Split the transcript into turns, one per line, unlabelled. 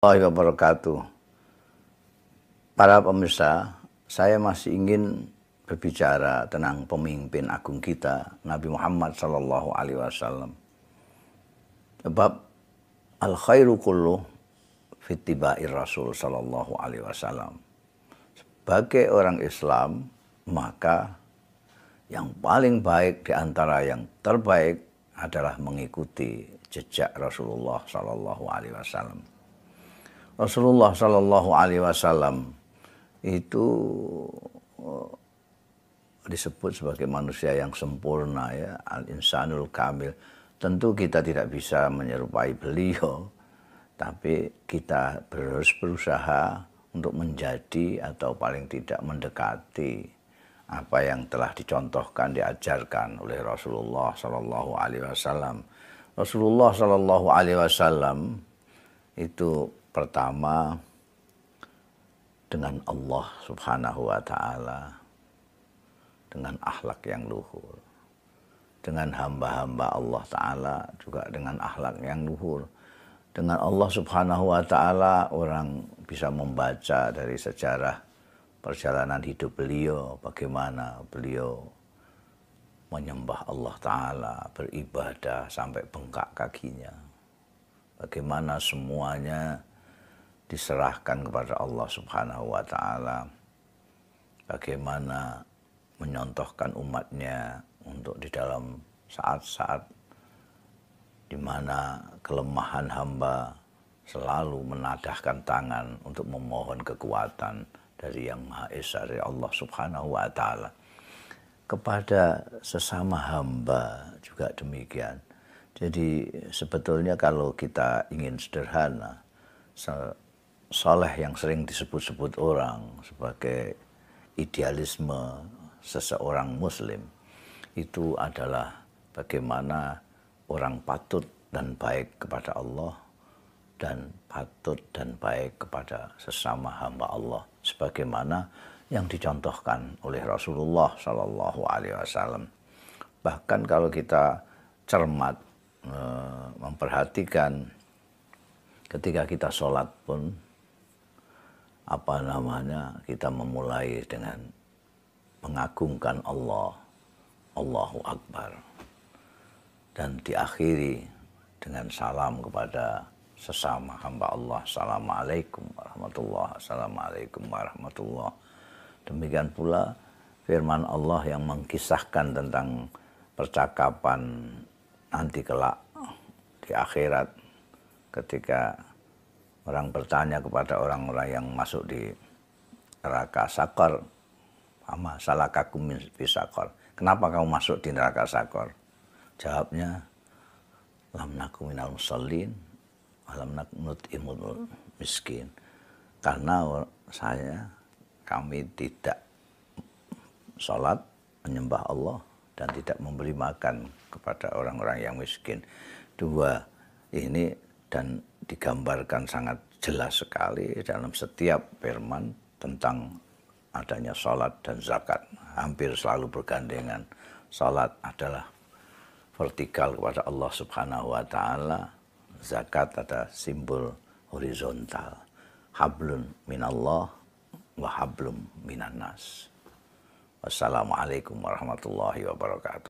Warahmatullahi wabarakatuh. Para pemirsa, saya masih ingin berbicara tentang pemimpin agung kita, Nabi Muhammad SAW. Sebab al khairu kullu fittibair Rasul SAW. Sebagai orang Islam, maka yang paling baik di antara yang terbaik adalah mengikuti jejak Rasulullah SAW. Rasulullah SAW itu disebut sebagai manusia yang sempurna, ya, al-insanul kamil. Tentu kita tidak bisa menyerupai beliau, tapi kita harus berusaha untuk menjadi atau paling tidak mendekati apa yang telah dicontohkan, diajarkan oleh Rasulullah SAW. Rasulullah SAW itu pertama dengan Allah Subhanahu wa Ta'ala, dengan akhlak yang luhur, dengan hamba-hamba Allah Ta'ala juga dengan akhlak yang luhur. Dengan Allah Subhanahu wa Ta'ala, orang bisa membaca dari sejarah perjalanan hidup beliau, bagaimana beliau menyembah Allah Ta'ala, beribadah sampai bengkak kakinya, bagaimana semuanya diserahkan kepada Allah Subhanahu wa Ta'ala, bagaimana menyontohkan umatnya untuk di dalam saat-saat di mana kelemahan hamba selalu menadahkan tangan untuk memohon kekuatan dari Yang Maha Esa, dari Allah Subhanahu wa Ta'ala. Kepada sesama hamba juga demikian. Jadi sebetulnya kalau kita ingin sederhana, soleh yang sering disebut-sebut orang sebagai idealisme seseorang muslim, itu adalah bagaimana orang patut dan baik kepada Allah dan patut dan baik kepada sesama hamba Allah, sebagaimana yang dicontohkan oleh Rasulullah SAW. Bahkan kalau kita cermat memperhatikan, ketika kita sholat pun kita memulai dengan mengagungkan Allah, Allahu Akbar, dan diakhiri dengan salam kepada sesama hamba Allah, Assalamualaikum warahmatullahi wabarakatuh, Assalamualaikum warahmatullahi wabarakatuh. Demikian pula firman Allah yang mengkisahkan tentang percakapan nanti kelak di akhirat, ketika orang bertanya kepada orang-orang yang masuk di neraka sakor, "Ama salakakum fi sakor?" Kenapa kamu masuk di neraka sakor? Jawabnya, "Lam naku minal musallin, lam naku nut'imul miskin." Karena kami tidak sholat, menyembah Allah, dan tidak memberi makan kepada orang-orang yang miskin. Dua ini dan digambarkan sangat jelas sekali dalam setiap firman tentang adanya salat dan zakat. Hampir selalu bergandengan. Salat adalah vertikal kepada Allah Subhanahu wa Ta'ala. Zakat ada simbol horizontal. Hablun minallah wa hablum minannas. Wassalamualaikum warahmatullahi wabarakatuh.